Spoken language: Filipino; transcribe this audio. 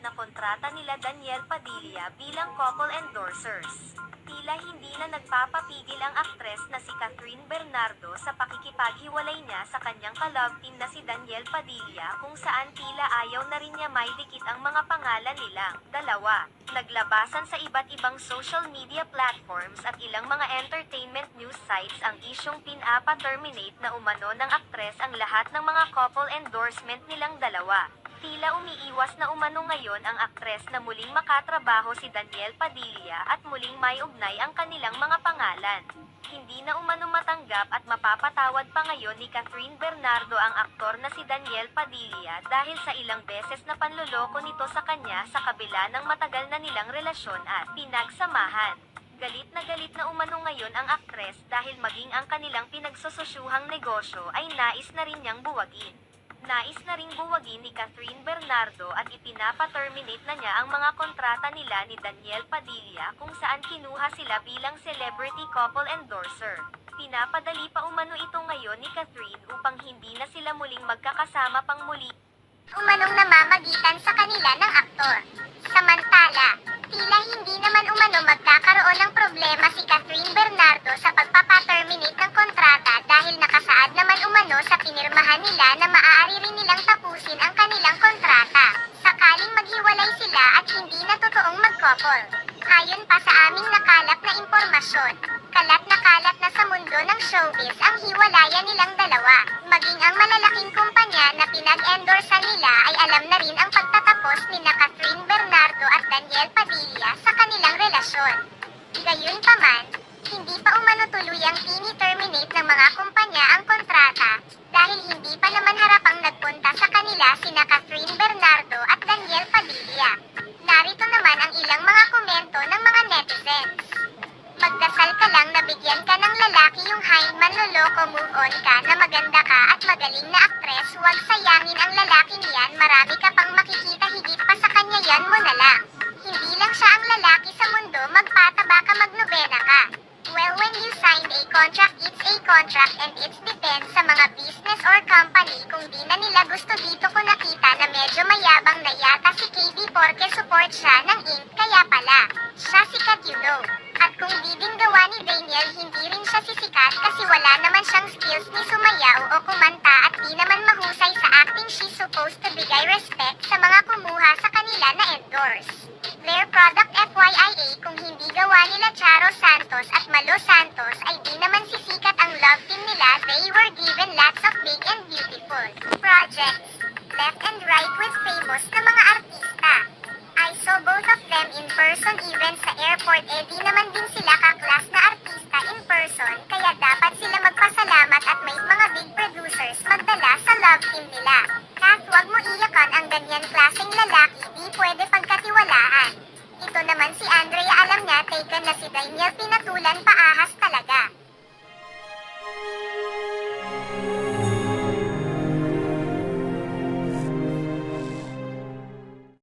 na kontrata nila Daniel Padilla bilang couple endorsers. Tila hindi na nagpapapigil ang aktres na si Catherine Bernardo sa pakikipaghiwalay niya sa kanyang ka-love team na si Daniel Padilla, kung saan tila ayaw na rin niya maidikit ang mga pangalan nilang dalawa. Naglabasan sa iba't ibang social media platforms at ilang mga entertainment news sites ang isyong pinapa-terminate na umano ng aktres ang lahat ng mga couple endorsement nilang dalawa. Tila umiiwas na umano ngayon ang aktres na muling makatrabaho si Daniel Padilla at muling may ugnay ang kanilang mga pangalan. Hindi na umano matanggap at mapapatawad pa ngayon ni Catherine Bernardo ang aktor na si Daniel Padilla dahil sa ilang beses na panloloko nito sa kanya sa kabila ng matagal na nilang relasyon at pinagsamahan. Galit na umano ngayon ang aktres dahil maging ang kanilang pinagsososyuhang negosyo ay nais na rin niyang buwagin. Nais na ring buwagin ni Catherine Bernardo at ipinapa-terminate na niya ang mga kontrata nila ni Daniel Padilla kung saan kinuha sila bilang celebrity couple endorser. Pinapadali pa umano ito ngayon ni Catherine upang hindi na sila muling magkakasama pang muli. Umanong namamagitan sa kanila ng aktor. Samantala, tila hindi naman umano magkakaroon ng problema si Catherine Bernardo sa pagpapaterminate ng kontrata dahil nakasaad naman umano sa pinirmahan nila na maaari rin nilang tapusin ang kanilang kontrata sakaling maghiwalay sila at hindi na totoong mag-couple. Ayon pa sa aming nakalap na impormasyon, kalat na sa mundo ng showbiz ang hiwalayan nilang dalawa. Maging ang malalaking kumpanya na pinag-endorsan nila ay alam na rin ang pagtatapos ni Catherine Bernardo at Daniel Padilla sa kanilang relasyon. Gayunpaman, hindi pa umano tuluyang tini-terminate ng mga kumpanya ang kontrata dahil hindi pa naman harapang nagpunta sa kanila sina Catherine Bernardo at Daniel Padilla. Narito naman ang ilang mga komento ng mga netizens. Magdasal ka lang na bigyan ka ng lalaki yung manloloko, move on ka na maganda ka at magaling na aktres, huwag sayangin ang lalaking yan, marami ka pang makikita higit pa sa kanya, yan mo na lang. Hindi lang siya ang lalaki sa mundo, magpataba ka, magnobena ka. Well, when you signed a contract, it's a contract and it depends sa mga business or company kung di na nila gusto. Dito ko nakita na medyo mayabang na yata si KB porque support siya ng ink, kaya pala siya sikat, you know. At kung di din gawa ni Daniel, hindi rin siya sisikat kasi wala naman siyang skills ni sumayaw o kumanta at di naman mahusay sa acting. She's supposed to bigay respect sa mga kumuha sa kanila na endorse their product. FYIA, kung hindi gawa nila Charo Santos at Malo Santos ay di naman sisikat ang love team nila. They were given lots of big and beautiful projects left and right with famous na mga artista. I saw both of them in person even sa airport, di naman din sila ka-class na artista in person, kaya dapat sila magpasalamat at may mga big producers magdala sa love team nila. Kath, wag mo iyakan ang ganyan klaseng lalaki, di pwede pagkatiwalaan. Ito naman si Andrea, alam niya taken na si Daniel, pinatulan paahas talaga.